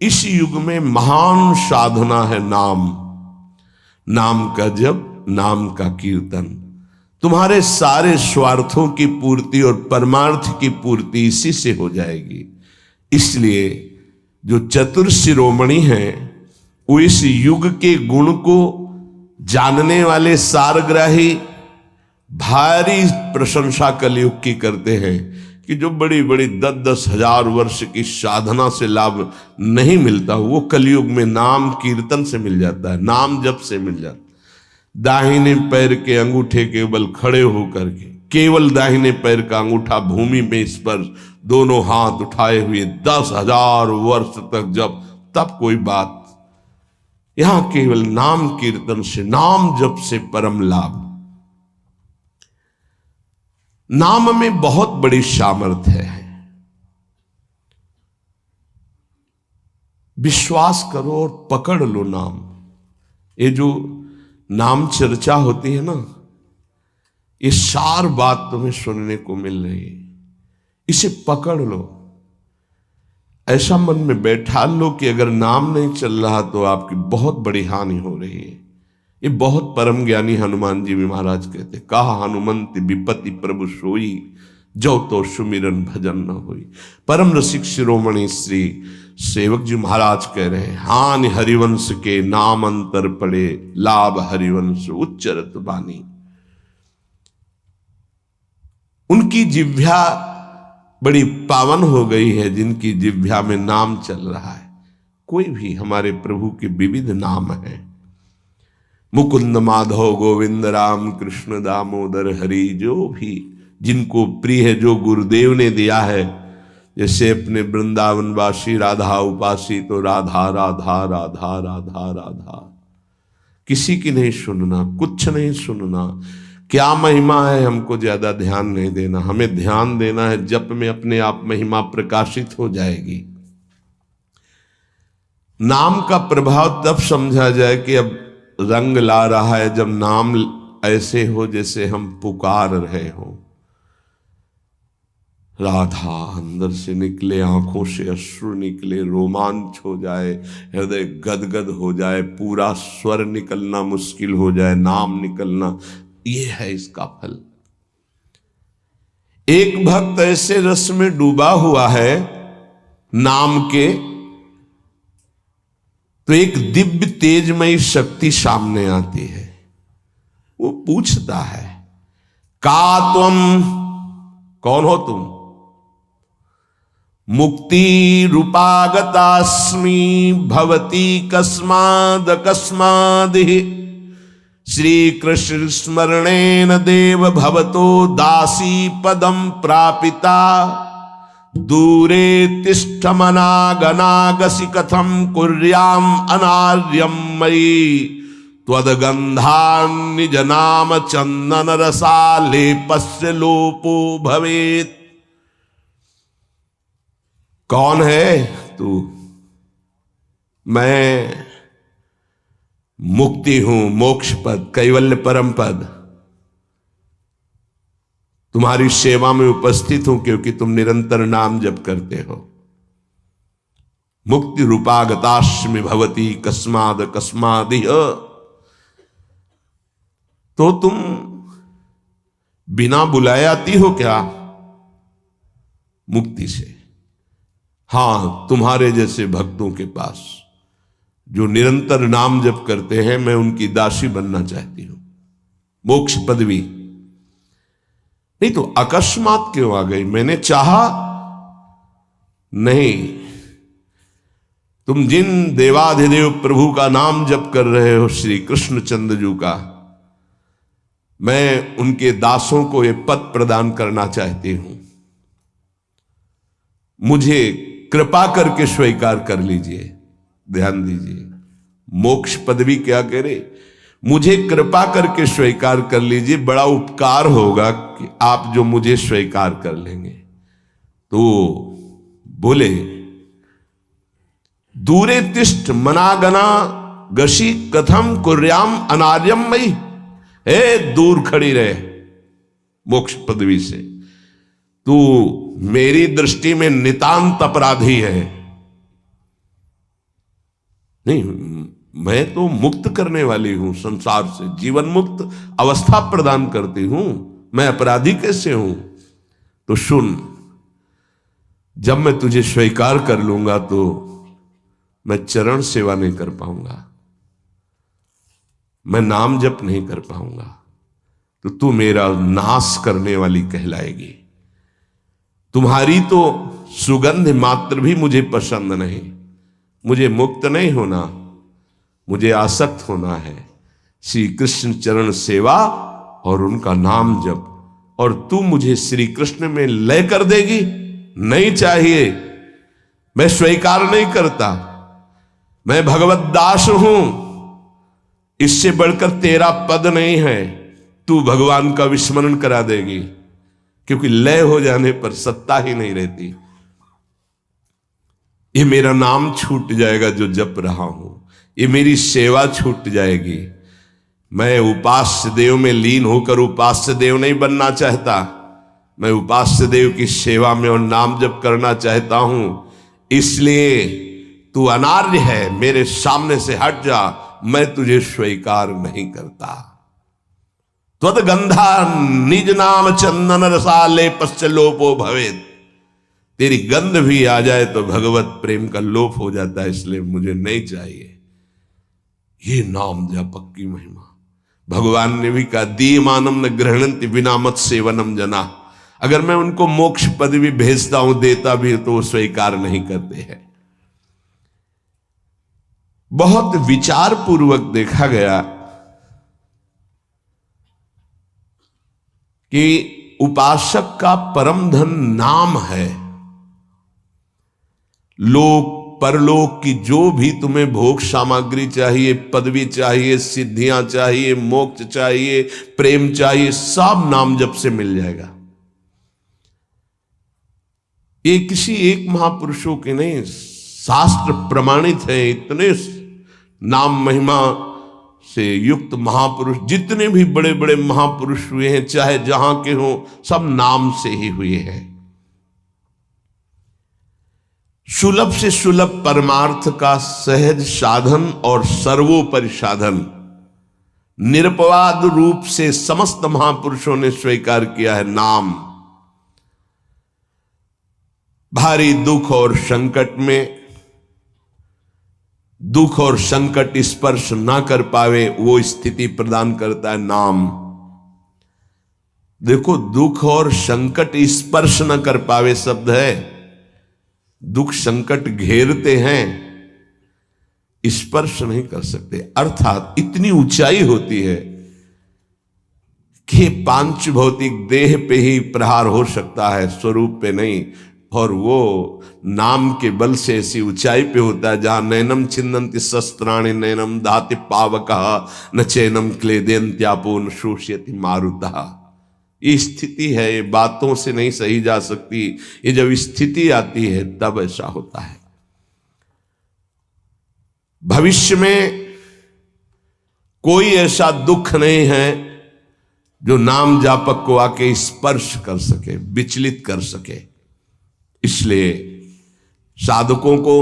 इस युग में महान साधना है नाम, नाम का जप, नाम का कीर्तन। तुम्हारे सारे स्वार्थों की पूर्ति और परमार्थ की पूर्ति इसी से हो जाएगी। इसलिए जो चतुर शिरोमणि हैं वो इस युग के गुण को जानने वाले सारग्राही भारी प्रशंसा कलयुग की करते हैं कि जो बड़ी बड़ी 10-10 हजार वर्ष की साधना से लाभ नहीं मिलता वो कलयुग में नाम कीर्तन से मिल जाता है, नाम जप से मिल जाता है। दाहिने पैर के अंगूठे के बल खड़े होकर के केवल दाहिने पैर का अंगूठा भूमि में स्पर्श, दोनों हाथ उठाए हुए 10,000 वर्ष तक जब, तब कोई बात। यहां केवल नाम कीर्तन से, नाम जप से परम लाभ। नाम में बहुत बड़ी सामर्थ्य है। विश्वास करो और पकड़ लो नाम। ये जो नाम चर्चा होती है ना, ये सार बात तुम्हें सुनने को मिल रही है, इसे पकड़ लो। ऐसा मन में बैठा लो कि अगर नाम नहीं चल रहा तो आपकी बहुत बड़ी हानि हो रही है। ये बहुत परम ज्ञानी हनुमान जी भी महाराज कहते, कहा हनुमंत विपत्ति प्रभु सोई, जो तो सुमिरन भजन न होई। परम रसिक शिरोमणि श्री सेवक जी महाराज कह रहे हैं, हानि हरिवंश के नाम अंतर पड़े, लाभ हरिवंश उच्चरत बानी। उनकी जिह्वा बड़ी पावन हो गई है जिनकी जिह्वा में नाम चल रहा है। कोई भी हमारे प्रभु के विविध नाम हैं, मुकुंद माधव गोविंद राम कृष्ण दामोदर हरि, जो भी जिनको प्रिय है, जो गुरुदेव ने दिया है। जैसे अपने वृंदावनवासी राधा उपासी तो राधा राधा राधा राधा राधा, किसी की नहीं सुनना, कुछ नहीं सुनना। क्या महिमा है हमको ज्यादा ध्यान नहीं देना, हमें ध्यान देना है जप में अपने आप महिमा प्रकाशित हो जाएगी। नाम का प्रभाव तब समझा जाए कि अब रंग ला रहा है जब नाम ऐसे हो जैसे हम पुकार रहे हो। राधा अंदर से निकले, आंखों से अश्रु निकले, रोमांच हो जाए, हृदय गदगद हो जाए, पूरा स्वर निकलना मुश्किल हो जाए, नाम निकलना, ये है इसका फल। एक भक्त ऐसे रस में डूबा हुआ है नाम के, तो एक दिव्य तेजमयी शक्ति सामने आती है। वो पूछता है, का तुम, कौन हो तुम? मुक्ति रूपागतास्मि भवती कस्माद कस्मादिहि, श्री कृष्ण स्मरणेन देव भवतो दासी पदम प्रापिता, दूरे तिष्ठमनागनागसि कथम कुर्याम अनार्यम मयि, त्वदगंधान् निज नाम चंदन रसालेपस्य लोपो भवेत्। कौन है तू? मैं मुक्ति हूं, मोक्ष पद, कैवल्य परम पद। तुम्हारी सेवा में उपस्थित हूं क्योंकि तुम निरंतर नाम जप करते हो। मुक्ति रूपागतास्मि भवती कस्माद कस्मादिह, तो तुम बिना बुलाए आती हो क्या? मुक्ति से। हां, तुम्हारे जैसे भक्तों के पास जो निरंतर नाम जप करते हैं, मैं उनकी दासी बनना चाहती हूं, मोक्ष पदवी। नहीं तो अकस्मात क्यों आ गई? मैंने चाहा नहीं। तुम जिन देवाधिदेव प्रभु का नाम जप कर रहे हो, श्री कृष्ण चंद्र का, मैं उनके दासों को ये पद प्रदान करना चाहती हूं। मुझे कृपा करके स्वीकार कर लीजिए। ध्यान दीजिए, मोक्ष पदवी क्या करे? मुझे कृपा करके स्वीकार कर लीजिए, बड़ा उपकार होगा कि आप जो मुझे स्वीकार कर लेंगे। तो बोले, दूरे तिष्ठ मनागना गशी कथम कुर्याम अनार्यम मई, हे दूर खड़ी रहे मोक्ष पदवी से, तू मेरी दृष्टि में नितांत अपराधी है। नहीं, मैं तो मुक्त करने वाली हूं संसार से, जीवन मुक्त अवस्था प्रदान करती हूं, मैं अपराधी कैसे हूं? तो सुन, जब मैं तुझे स्वीकार कर लूंगा तो मैं चरण सेवा नहीं कर पाऊंगा, मैं नाम जप नहीं कर पाऊंगा, तो तू मेरा नाश करने वाली कहलाएगी। तुम्हारी तो सुगंध मात्र भी मुझे पसंद नहीं। मुझे मुक्त नहीं होना, मुझे आसक्त होना है श्री कृष्ण चरण सेवा और उनका नाम जप। और तू मुझे श्री कृष्ण में लय कर देगी? नहीं चाहिए, मैं स्वीकार नहीं करता। मैं भगवत दास हूं, इससे बढ़कर तेरा पद नहीं है। तू भगवान का विस्मरण करा देगी, क्योंकि लय हो जाने पर सत्ता ही नहीं रहती। ये मेरा नाम छूट जाएगा जो जप रहा हूं, ये मेरी सेवा छूट जाएगी। मैं उपास्य देव में लीन होकर उपास्य देव नहीं बनना चाहता, मैं उपास्य देव की सेवा में और नाम जप करना चाहता हूं। इसलिए तू अनार्य है, मेरे सामने से हट जा, मैं तुझे स्वीकार नहीं करता। त्वद्गंधा निज नाम चंदन रसाले पश्चलोपो भवेत। तेरी गंध भी आ जाए तो भगवत प्रेम का लोप हो जाता है, इसलिए मुझे नहीं चाहिए। ये नाम जपक की महिमा। भगवान ने भी कहा, दीयमानम न गृह्णन्ति बिना मत सेवनम जना। अगर मैं उनको मोक्ष पद भी भेजता हूं, देता भी तो वो स्वीकार नहीं करते हैं। बहुत विचार पूर्वक देखा गया कि उपासक का परम धन नाम है। लोक परलोक की जो भी तुम्हें भोग सामग्री चाहिए, पदवी चाहिए, सिद्धियां चाहिए, मोक्ष चाहिए, प्रेम चाहिए, सब नाम जप से मिल जाएगा। ये किसी एक महापुरुषों के नहीं, शास्त्र प्रमाणित है। इतने नाम महिमा से युक्त महापुरुष, जितने भी बड़े बड़े महापुरुष हुए हैं, चाहे जहां के हों, सब नाम से ही हुए हैं। सुलभ से सुलभ परमार्थ का सहज साधन और सर्वोपरि साधन निरपवाद रूप से समस्त महापुरुषों ने स्वीकार किया है नाम। भारी दुख और संकट में, दुख और संकट स्पर्श ना कर पावे, वो स्थिति प्रदान करता है नाम। देखो, दुख और संकट स्पर्श न कर पावे शब्द है। दुख संकट घेरते हैं, स्पर्श नहीं कर सकते। अर्थात इतनी ऊंचाई होती है कि पांच भौतिक देह पे ही प्रहार हो सकता है, स्वरूप पे नहीं। और वो नाम के बल से ऐसी ऊंचाई पे होता है जहां नैनम छिन्नन्ति शस्त्राणि नैनम दाति पावकः न चैनम क्लेदयन्त्यापो न शोष्यति मारुतः। ये स्थिति है, ये बातों से नहीं सही जा सकती। ये जब स्थिति आती है तब ऐसा होता है। भविष्य में कोई ऐसा दुख नहीं है जो नाम जापक को आके स्पर्श कर सके, विचलित कर सके। इसलिए साधकों को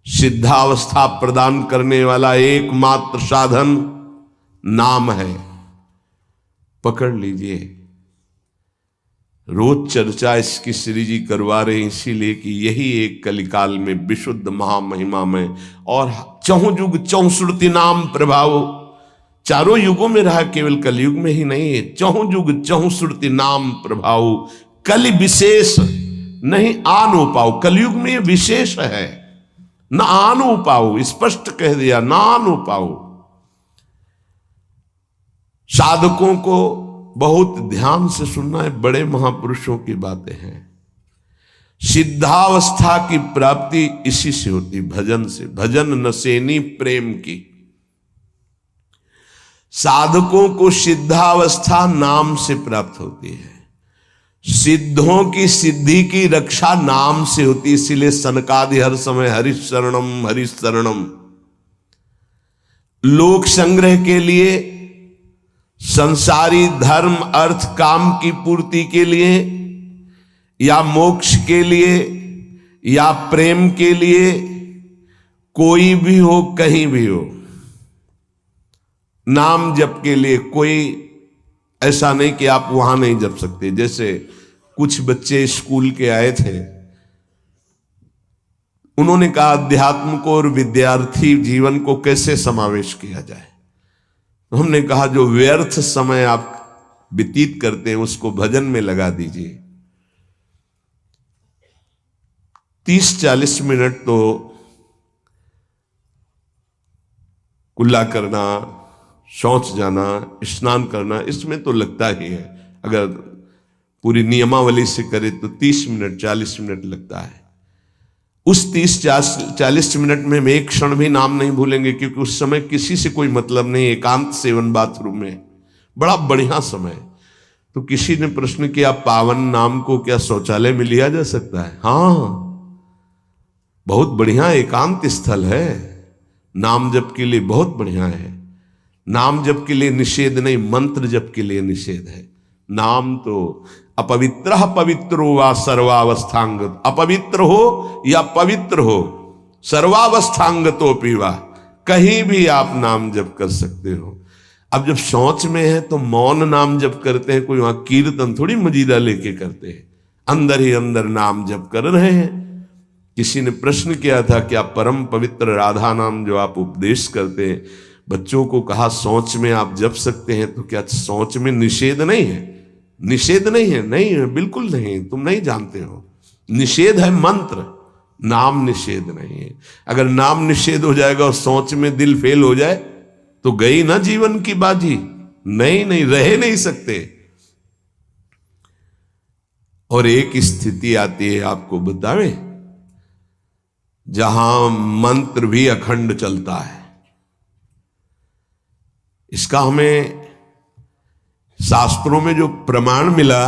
सिद्धावस्था प्रदान करने वाला एकमात्र साधन नाम है। पकड़ लीजिए। रोज चर्चा इसकी श्री जी करवा रहे हैं, इसीलिए कि यही एक कलिकाल में विशुद्ध महामहिमा में और चहुं युग चौसुरति नाम प्रभाव, चारों युगों में रहा, केवल कलयुग में ही नहीं है। चहुं युग चहुसुरति नाम प्रभाव, कलि विशेष नहीं आनो पाओ। कलयुग में विशेष है, न आनो पाओ, स्पष्ट कह दिया, न आनो पाओ। साधकों को बहुत ध्यान से सुनना है, बड़े महापुरुषों की बातें हैं। सिद्धावस्था की प्राप्ति इसी से होती, भजन से। भजन नसेनी प्रेम की। साधकों को सिद्धावस्था नाम से प्राप्त होती है। सिद्धों की सिद्धि की रक्षा नाम से होती, इसीलिए सनकादि हर समय हरिशरणम हरिशरणम। लोक संग्रह के लिए, संसारी धर्म अर्थ काम की पूर्ति के लिए, या मोक्ष के लिए, या प्रेम के लिए कोई भी हो, कहीं भी हो, नाम जप के लिए कोई ऐसा नहीं कि आप वहां नहीं जप सकते। जैसे कुछ बच्चे स्कूल के आए थे, उन्होंने कहा अध्यात्म को और विद्यार्थी जीवन को कैसे समावेश किया जाए। तो हमने कहा जो व्यर्थ समय आप व्यतीत करते हैं उसको भजन में लगा दीजिए। 30-40 मिनट तो कुल्ला करना, शौच जाना, स्नान करना, इसमें तो लगता ही है। अगर पूरी नियमावली से करे तो 30 मिनट 40 मिनट लगता है। उस 30-40 मिनट में हम एक क्षण भी नाम नहीं भूलेंगे, क्योंकि उस समय किसी से कोई मतलब नहीं, एकांत सेवन बाथरूम में, बड़ा बढ़िया समय। तो किसी ने प्रश्न किया पावन नाम को क्या शौचालय में लिया जा सकता है? हाँ, बहुत बढ़िया एकांत स्थल है, नाम जप के लिए बहुत बढ़िया है। नाम जप के लिए निषेध नहीं, मंत्र जप के लिए निषेध है। नाम तो अपवित्र पवित्रो वा सर्वावस्थांगत, अपवित्र हो या पवित्र हो, सर्वावस्थांगतो पीवा, कहीं भी आप नाम जप कर सकते हो। अब जब शौच में है तो मौन नाम जप करते हैं, कोई वहां कीर्तन थोड़ी मजीरा लेके करते हैं, अंदर ही अंदर नाम जप कर रहे हैं। किसी ने प्रश्न किया था कि आप परम पवित्र राधा नाम जो आप उपदेश करते हैं, बच्चों को कहा शौच में आप जप सकते हैं, तो क्या शौच में निषेध नहीं है? निषेध नहीं है, नहीं है, बिल्कुल नहीं, तुम नहीं जानते हो। निषेध है मंत्र, नाम निषेध नहीं है। अगर नाम निषेध हो जाएगा और शौच में दिल फेल हो जाए तो गई ना जीवन की बाजी, नहीं रह नहीं सकते। और एक स्थिति आती है, आपको बतावे, जहां मंत्र भी अखंड चलता है। इसका हमें शास्त्रों में जो प्रमाण मिला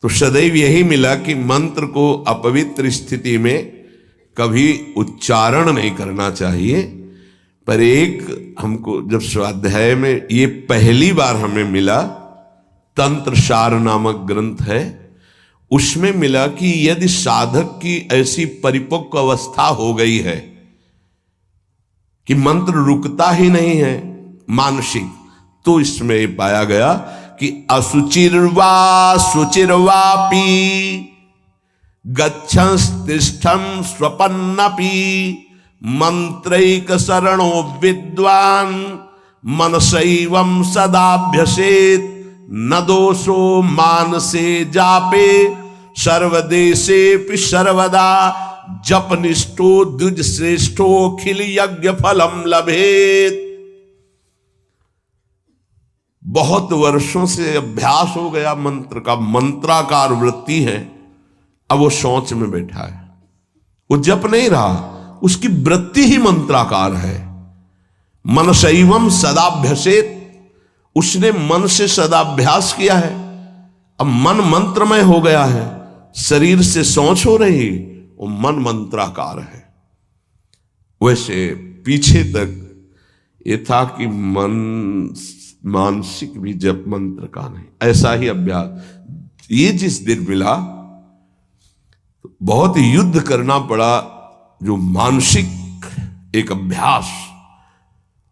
तो सदैव यही मिला कि मंत्र को अपवित्र स्थिति में कभी उच्चारण नहीं करना चाहिए। पर एक हमको जब स्वाध्याय में ये पहली बार हमें मिला, तंत्र सार नामक ग्रंथ है, उसमें मिला कि यदि साधक की ऐसी परिपक्व अवस्था हो गई है कि मंत्र रुकता ही नहीं है मानसिक, तो इसमें पाया गया कि असुचिर्वा शुचिर्वापि गच्छंस्तिष्ठं स्वपन्नपि मंत्रैक शरणो विद्वान् मनसैवं सदाभ्यसेत् न दोषो मानसे जापे सर्वदेशेपि सर्वदा जपनिष्ठो द्विज श्रेष्ठो खिल यज्ञ फलम लभेत। बहुत वर्षों से अभ्यास हो गया मंत्र का, मंत्राकार वृत्ति है, अब वो शौच में बैठा है, वो जप नहीं रहा, उसकी वृत्ति ही मंत्राकार है। मनसैवम सदाभ्यसेत, उसने मन से सदाभ्यास किया है, अब मन मंत्रमय हो गया है, शरीर से शौच हो रही, वो मन मंत्राकार है। वैसे पीछे तक ये था कि मन मानसिक भी जप मंत्र का नहीं, ऐसा ही अभ्यास। ये जिस दिन मिला तो बहुत युद्ध करना पड़ा, जो मानसिक एक अभ्यास,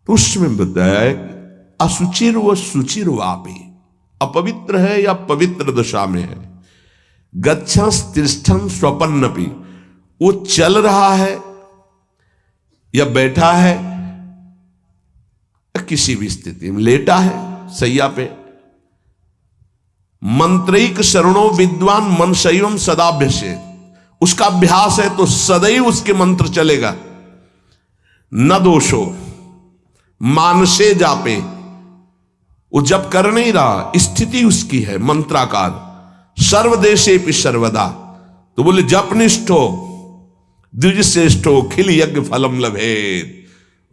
तो उसमें बताया असुचिर व सुचिर वापी, अपवित्र है या पवित्र दशा में है, गच्छंस तिष्ठं स्वपन्नपि, वो चल रहा है या बैठा है, किसी भी स्थिति में लेटा है सैया पे, मंत्रैक शरणो विद्वान मनसैवम सदाभ्यसेत्, उसका अभ्यास है तो सदैव उसके मंत्र चलेगा। न दोषो मानसे जापे, वो जब कर नहीं रहा, स्थिति उसकी है मंत्राकार, सर्वदेशेपि सर्वदा, तो बोले जपनिष्ठो द्विज श्रेष्ठो खिल यज्ञ फलम लभेत,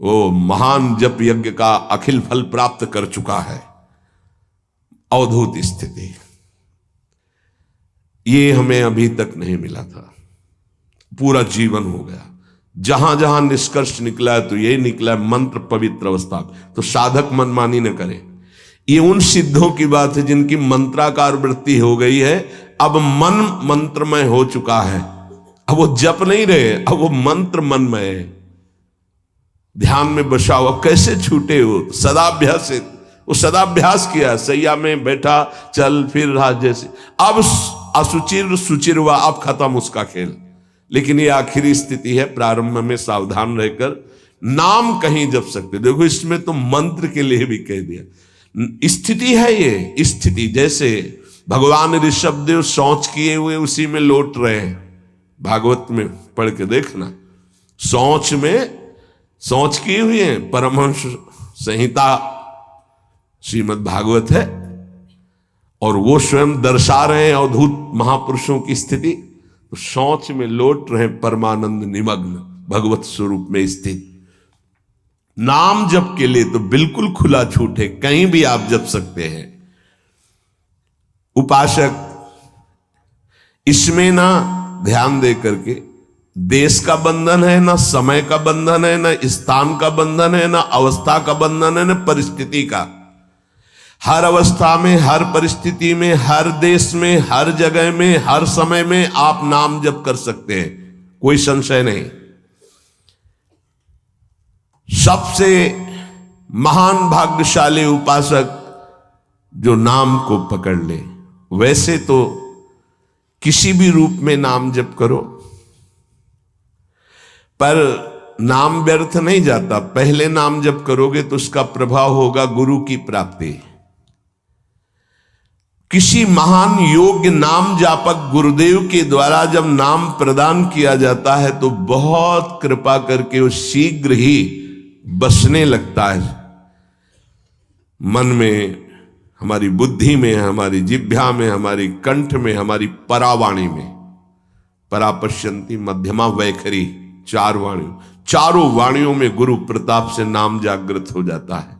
वो महान जप यज्ञ का अखिल फल प्राप्त कर चुका है। अवधूत स्थिति, ये हमें अभी तक नहीं मिला था, पूरा जीवन हो गया। जहां जहां निष्कर्ष निकला है तो यही निकला है, मंत्र पवित्र अवस्था। तो साधक मनमानी न करे, ये उन सिद्धों की बात है जिनकी मंत्राकार वृत्ति हो गई है, अब मन मंत्रमय हो चुका है, अब वो जप नहीं रहे, अब वो मंत्र मन में है, ध्यान में बसा हुआ। कैसे छूटे वो? सदाभ्यास से, वो सदाभ्यास किया, सैया में बैठा, चल फिर रहा जैसे। अब असुचिर सुचिर हुआ, अब खत्म उसका खेल। लेकिन ये आखिरी स्थिति है, प्रारंभ में सावधान रहकर नाम कहीं जप सकते। देखो इसमें तो मंत्र के लिए भी कह दिया, स्थिति है ये स्थिति। जैसे भगवान ऋषभदेव शौच किए हुए उसी में लौट रहे हैं, भागवत में पढ़ के देखना, शौच में शौच किए हुए हैं। परमहंस संहिता श्रीमद् भागवत है, और वो स्वयं दर्शा रहे हैं अवधूत महापुरुषों की स्थिति। तो शौच में लौट रहे परमानंद निमग्न, भगवत स्वरूप में स्थित। नाम जप के लिए तो बिल्कुल खुला छूट है, कहीं भी आप जप सकते हैं। उपासक इसमें ना ध्यान दे करके, देश का बंधन है, ना समय का बंधन है, ना स्थान का बंधन है, ना अवस्था का बंधन है, ना परिस्थिति का। हर अवस्था में, हर परिस्थिति में, हर देश में, हर जगह में, हर समय में आप नाम जप कर सकते हैं, कोई संशय नहीं। सबसे महान भाग्यशाली उपासक जो नाम को पकड़ ले। वैसे तो किसी भी रूप में नाम जप करो, पर नाम व्यर्थ नहीं जाता। पहले नाम जप करोगे तो उसका प्रभाव होगा गुरु की प्राप्ति। किसी महान योग्य नाम जापक गुरुदेव के द्वारा जब नाम प्रदान किया जाता है तो बहुत कृपा करके वो शीघ्र ही बसने लगता है मन में, हमारी बुद्धि में, हमारी जिह्वा में, हमारी कंठ में, हमारी परावाणी में। परापश्यंती मध्यमा वैखरी, चार वाणियों, चारों वाणियों में गुरु प्रताप से नाम जागृत हो जाता है।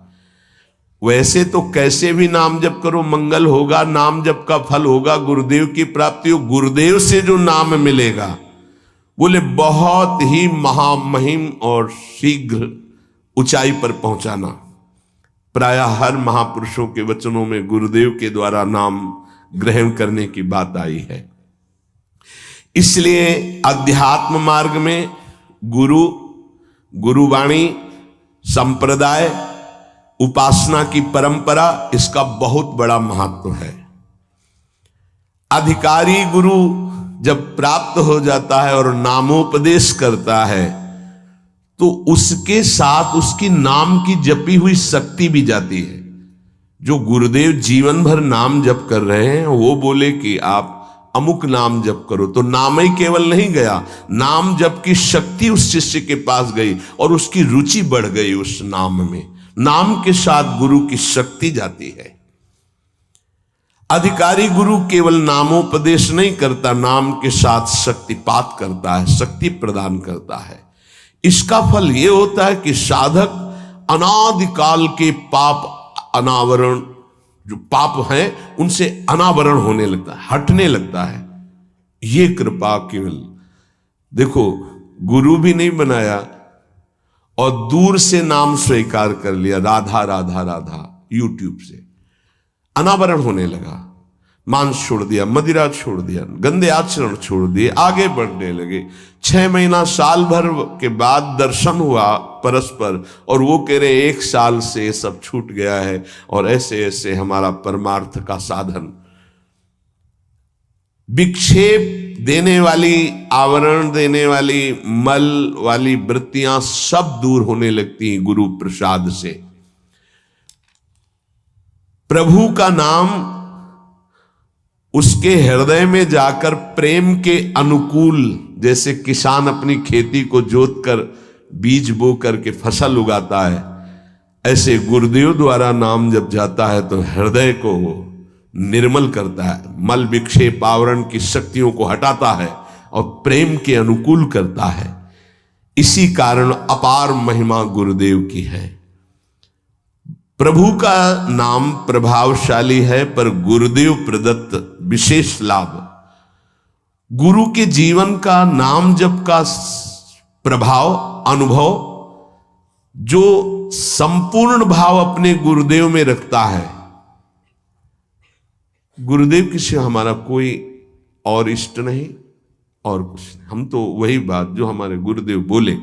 वैसे तो कैसे भी नाम जप करो मंगल होगा, नाम जप का फल होगा, गुरुदेव की प्राप्ति हो। गुरुदेव से जो नाम मिलेगा बोले बहुत ही महामहिम और शीघ्र ऊंचाई पर पहुंचाना। प्रायः हर महापुरुषों के वचनों में गुरुदेव के द्वारा नाम ग्रहण करने की बात आई है। इसलिए अध्यात्म मार्ग में गुरु, गुरुवाणी, संप्रदाय, उपासना की परंपरा, इसका बहुत बड़ा महत्व है। अधिकारी गुरु जब प्राप्त हो जाता है और नामोपदेश करता है तो उसके साथ उसकी नाम की जपी हुई शक्ति भी जाती है। जो गुरुदेव जीवन भर नाम जप कर रहे हैं वो बोले कि आप अमुक नाम जप करो, तो नाम ही केवल नहीं गया, नाम जप की शक्ति उस शिष्य के पास गई और उसकी रुचि बढ़ गई उस नाम में। नाम के साथ गुरु की शक्ति जाती है। अधिकारी गुरु केवल नामोपदेश नहीं करता, नाम के साथ शक्तिपात करता है, शक्ति प्रदान करता है। इसका फल यह होता है कि साधक अनादिकाल के पाप अनावरण, जो पाप हैं उनसे अनावरण होने लगता है, हटने लगता है। ये कृपा केवल देखो, गुरु भी नहीं बनाया और दूर से नाम स्वीकार कर लिया, राधा राधा राधा, यूट्यूब से अनावरण होने लगा। मांस छोड़ दिया, मदिरा छोड़ दिया, गंदे आचरण छोड़ दिए, आगे बढ़ने लगे। 6 महीना साल भर के बाद दर्शन हुआ परस्पर और वो कह रहे 1 साल से ये सब छूट गया है और ऐसे ऐसे हमारा परमार्थ का साधन। विक्षेप देने वाली, आवरण देने वाली, मल वाली वृत्तियां सब दूर होने लगती हैं गुरु प्रसाद से। प्रभु का नाम उसके हृदय में जाकर प्रेम के अनुकूल, जैसे किसान अपनी खेती को जोत कर बीज बो करके फसल उगाता है, ऐसे गुरुदेव द्वारा नाम जब जाता है तो हृदय को निर्मल करता है, मल विक्षेप आवरण की शक्तियों को हटाता है और प्रेम के अनुकूल करता है। इसी कारण अपार महिमा गुरुदेव की है। प्रभु का नाम प्रभावशाली है, पर गुरुदेव प्रदत्त विशेष लाभ। गुरु के जीवन का नाम जप का प्रभाव, अनुभव, जो संपूर्ण भाव अपने गुरुदेव में रखता है। गुरुदेव के सिवा हमारा कोई और इष्ट नहीं और कुछ नहीं। हम तो वही बात जो हमारे गुरुदेव बोले।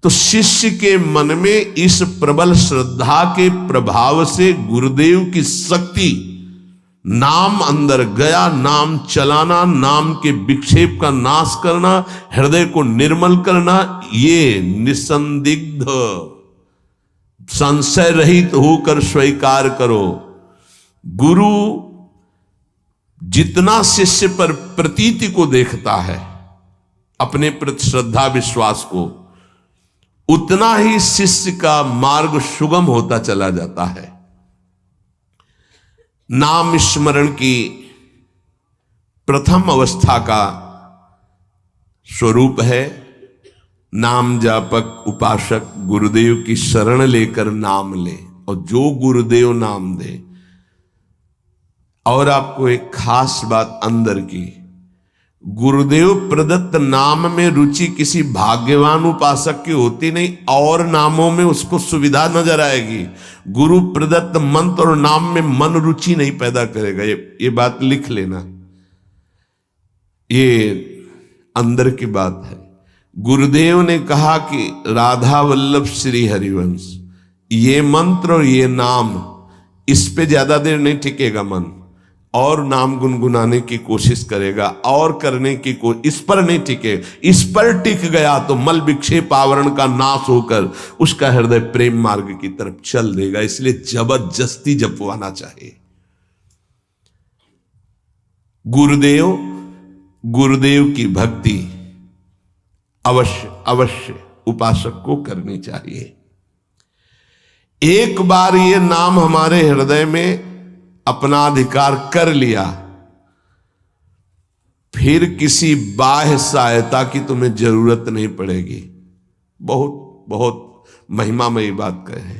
तो शिष्य के मन में इस प्रबल श्रद्धा के प्रभाव से गुरुदेव की शक्ति, नाम अंदर गया, नाम चलाना, नाम के विक्षेप का नाश करना, हृदय को निर्मल करना, ये निसंदिग्ध संशय रहित होकर स्वीकार करो। गुरु जितना शिष्य पर प्रतीति को देखता है, अपने प्रति श्रद्धा विश्वास को, उतना ही शिष्य का मार्ग सुगम होता चला जाता है। नाम स्मरण की प्रथम अवस्था का स्वरूप है नाम जापक उपासक गुरुदेव की शरण लेकर नाम ले, और जो गुरुदेव नाम दे। और आपको एक खास बात अंदर की, गुरुदेव प्रदत्त नाम में रुचि किसी भाग्यवान उपासक की होती नहीं, और नामों में उसको सुविधा नजर आएगी। गुरु प्रदत्त मंत्र और नाम में मन रुचि नहीं पैदा करेगा। ये बात लिख लेना, ये अंदर की बात है। गुरुदेव ने कहा कि राधा वल्लभ श्री हरिवंश, ये मंत्र और ये नाम, इस पे ज्यादा देर नहीं टिकेगा मन, और नाम गुनगुनाने की कोशिश करेगा, और करने की इस पर नहीं टिके। इस पर टिक गया तो मल विक्षेप आवरण का नाश होकर उसका हृदय प्रेम मार्ग की तरफ चल देगा। इसलिए जबरदस्ती जपवाना चाहिए। गुरुदेव की भक्ति अवश्य उपासक को करनी चाहिए। एक बार ये नाम हमारे हृदय में अपना अधिकार कर लिया, फिर किसी बाह्य सहायता की तुम्हें जरूरत नहीं पड़ेगी। बहुत बहुत महिमामयी बात कहे।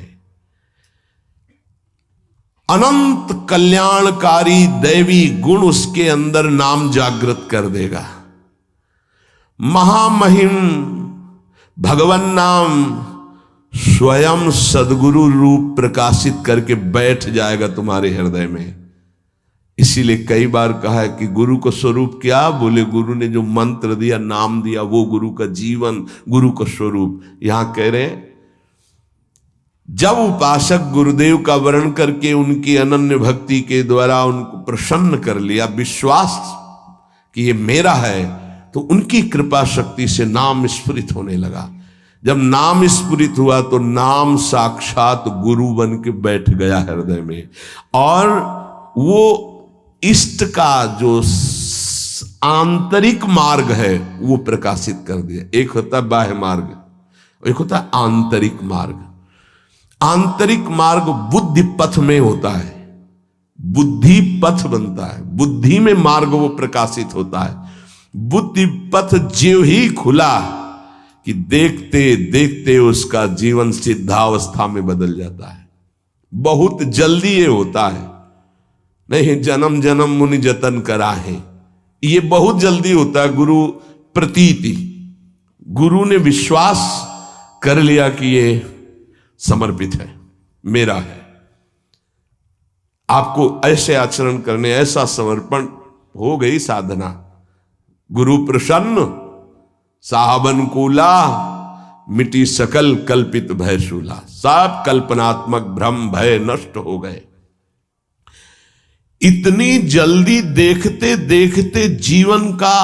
अनंत कल्याणकारी दैवी गुण उसके अंदर नाम जागृत कर देगा। महामहिम भगवान नाम स्वयं सदगुरु रूप प्रकाशित करके बैठ जाएगा तुम्हारे हृदय में। इसीलिए कई बार कहा है कि गुरु का स्वरूप क्या? बोले गुरु ने जो मंत्र दिया, नाम दिया, वो गुरु का जीवन, गुरु का स्वरूप। यहां कह रहे हैं जब उपासक गुरुदेव का वर्ण करके उनकी अनन्य भक्ति के द्वारा उनको प्रसन्न कर लिया, विश्वास कि ये मेरा है, तो उनकी कृपा शक्ति से नाम स्फुरित होने लगा। जब नाम स्फुरित हुआ तो नाम साक्षात गुरु बन के बैठ गया हृदय में, और वो इष्ट का जो आंतरिक मार्ग है वो प्रकाशित कर दिया। एक होता है बाह्य मार्ग, एक होता है आंतरिक मार्ग। आंतरिक मार्ग बुद्धि पथ में होता है, बुद्धि पथ बनता है, बुद्धि में मार्ग वो प्रकाशित होता है। बुद्धि पथ ज्यों ही खुला कि देखते देखते उसका जीवन सिद्धावस्था में बदल जाता है। बहुत जल्दी ये होता है, नहीं जन्म जन्म मुनि जतन करा है, ये बहुत जल्दी होता है। गुरु प्रतीति, गुरु ने विश्वास कर लिया कि ये समर्पित है, मेरा है। आपको ऐसे आचरण करने, ऐसा समर्पण, हो गई साधना। गुरु प्रसन्न साहब अनुकूला, मिटी सकल कल्पित भय शूला। सब कल्पनात्मक भ्रम भय नष्ट हो गए। इतनी जल्दी देखते देखते जीवन का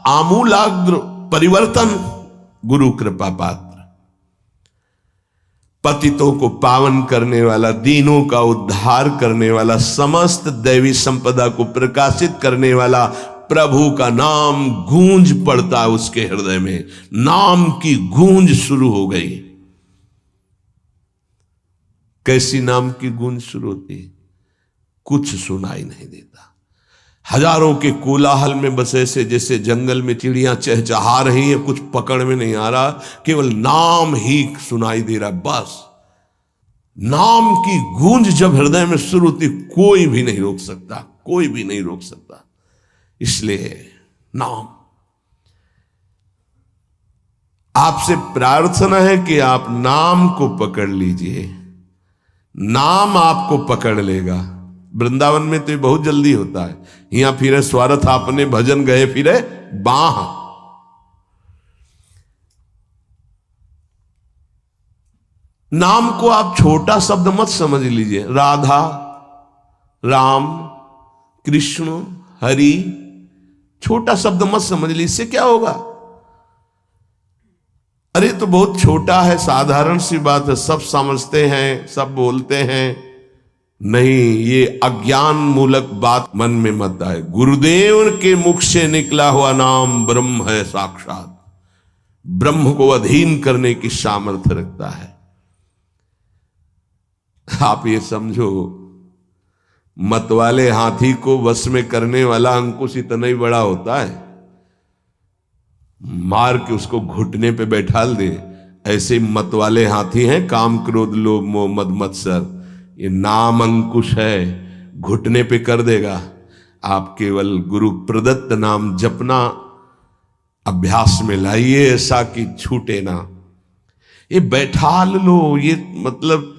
आमूलाग्र परिवर्तन गुरु कृपा पात्र, पतितों को पावन करने वाला, दीनों का उद्धार करने वाला, समस्त दैवी संपदा को प्रकाशित करने वाला प्रभु का नाम गूंज पड़ता है उसके हृदय में। नाम की गूंज शुरू हो गई। कैसी नाम की गूंज शुरू होती है? कुछ सुनाई नहीं देता। हजारों के कोलाहल में बस ऐसे जैसे जंगल में चिड़ियां चहचहा रही हैं, कुछ पकड़ में नहीं आ रहा, केवल नाम ही सुनाई दे रहा है। बस नाम की गूंज जब हृदय में शुरू होती, कोई भी नहीं रोक सकता, कोई भी नहीं रोक सकता। इसलिए नाम, आपसे प्रार्थना है कि आप नाम को पकड़ लीजिए, नाम आपको पकड़ लेगा। वृंदावन में तो ये बहुत जल्दी होता है। यहां फिरे स्वार्थ आपने भजन गए फिरे बाह, नाम को आप छोटा शब्द मत समझ लीजिए। राधा, राम, कृष्ण, हरि, छोटा शब्द मत समझ लीजिए। इससे क्या होगा? अरे तो बहुत छोटा है, साधारण सी बात है, सब समझते हैं, सब बोलते हैं। नहीं, ये अज्ञान मूलक बात मन में मत आए। गुरुदेव के मुख से निकला हुआ नाम ब्रह्म है साक्षात। ब्रह्म को अधीन करने की सामर्थ्य रखता है। आप ये समझो, मतवाले हाथी को वश में करने वाला अंकुश इतना ही बड़ा होता है, मार के उसको घुटने पे बैठाल दे। ऐसे मतवाले हाथी हैं काम, क्रोध, लोभ, मोह, मद, मत्सर। ये नाम अंकुश है, घुटने पे कर देगा। आप केवल गुरु प्रदत्त नाम जपना अभ्यास में लाइए, ऐसा कि छूटे ना। ये बैठाल लो, ये मतलब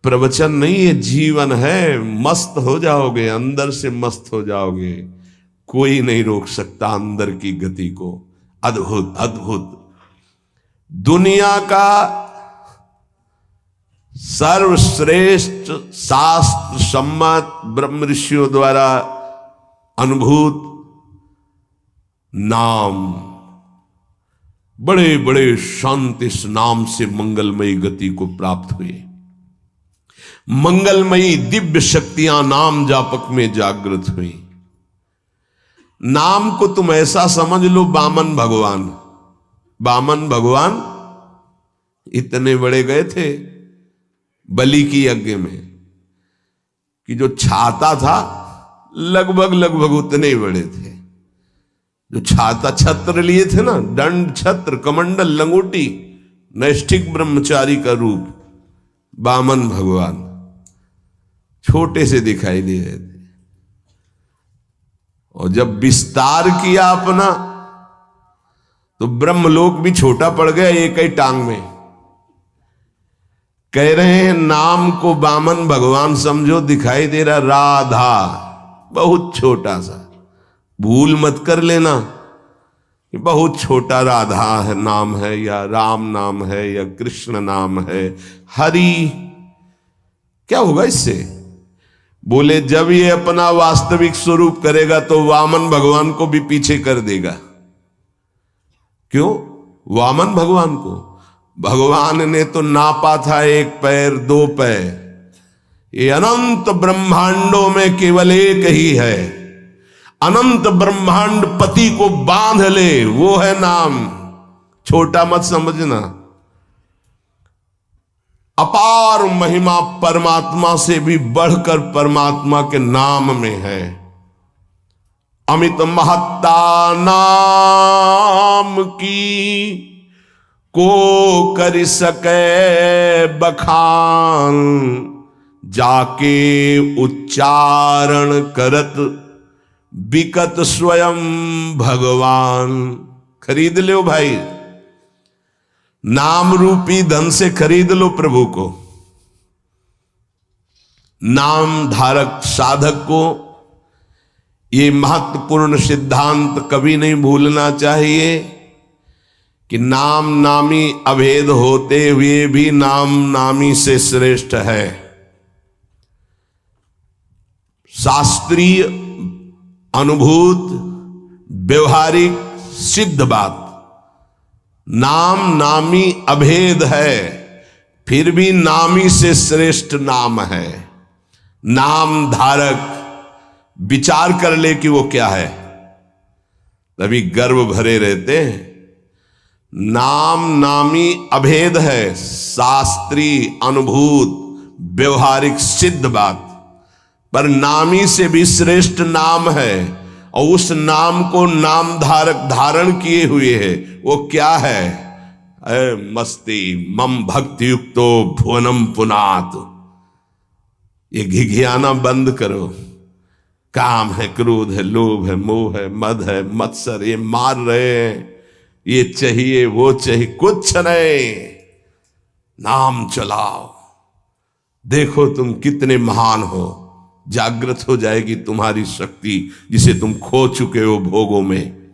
प्रवचन नहीं, ये जीवन है। मस्त हो जाओगे, अंदर से मस्त हो जाओगे। कोई नहीं रोक सकता अंदर की गति को। अद्भुत अद्भुत। दुनिया का सर्वश्रेष्ठ शास्त्र सम्मत ब्रह्म ऋषियों द्वारा अनुभूत नाम, बड़े बड़े संत इस नाम से मंगलमयी गति को प्राप्त हुए। मंगलमयी दिव्य शक्तियां नाम जापक में जागृत हुई। नाम को तुम ऐसा समझ लो, वामन भगवान। वामन भगवान इतने बड़े गए थे बलि की यज्ञ में कि जो छाता था लगभग लगभग उतने ही बड़े थे। जो छाता, छत्र लिए थे ना, दंड, छत्र, कमंडल, लंगोटी, नैष्ठिक ब्रह्मचारी का रूप, वामन भगवान छोटे से दिखाई दे रहे थे। और जब विस्तार किया अपना तो ब्रह्मलोक भी छोटा पड़ गया एक ही टांग में। कह रहे हैं नाम को वामन भगवान समझो, दिखाई दे रहा राधा, बहुत छोटा सा। भूल मत कर लेना कि बहुत छोटा राधा है नाम है, या राम नाम है, या कृष्ण नाम है, हरि। क्या होगा इससे? बोले जब ये अपना वास्तविक स्वरूप करेगा तो वामन भगवान को भी पीछे कर देगा। क्यों? वामन भगवान को भगवान ने तो नापा था 1 पैर 2 पैर। ये अनंत ब्रह्मांडों में केवल एक ही है। अनंत ब्रह्मांड पति को बांध ले, वो है नाम। छोटा मत समझना। अपार महिमा परमात्मा से भी बढ़कर परमात्मा के नाम में है। अमित महत्ता नाम की को कर सके बखान, जाके उच्चारण करत बिकत स्वयं भगवान। खरीद लो भाई, नाम रूपी धन से खरीद लो प्रभु को। नाम धारक साधक को ये महत्वपूर्ण सिद्धांत कभी नहीं भूलना चाहिए कि नाम नामी अभेद होते हुए भी नाम नामी से श्रेष्ठ है। शास्त्रीय, अनुभूत, व्यवहारिक, सिद्ध बात, नाम नामी अभेद है, फिर भी नामी से श्रेष्ठ नाम है। नाम धारक विचार कर ले कि वो क्या है, तभी गर्व भरे रहते हैं। नाम नामी अभेद है, शास्त्रीय, अनुभूत, व्यवहारिक, सिद्ध बात, पर नामी से भी श्रेष्ठ नाम है। और उस नाम को नाम धारक धारण किए हुए है, वो क्या है? मस्ती मम भक्ति युक्तो भुवनम पुनात। ये घिघियाना बंद करो। काम है, क्रोध है, लोभ है, मोह है, मद है, मत्सर, ये मार रहे हैं, ये चाहिए, वो चाहिए, कुछ नहीं। नाम चलाओ, देखो तुम कितने महान हो। जागृत हो जाएगी तुम्हारी शक्ति जिसे तुम खो चुके हो भोगों में।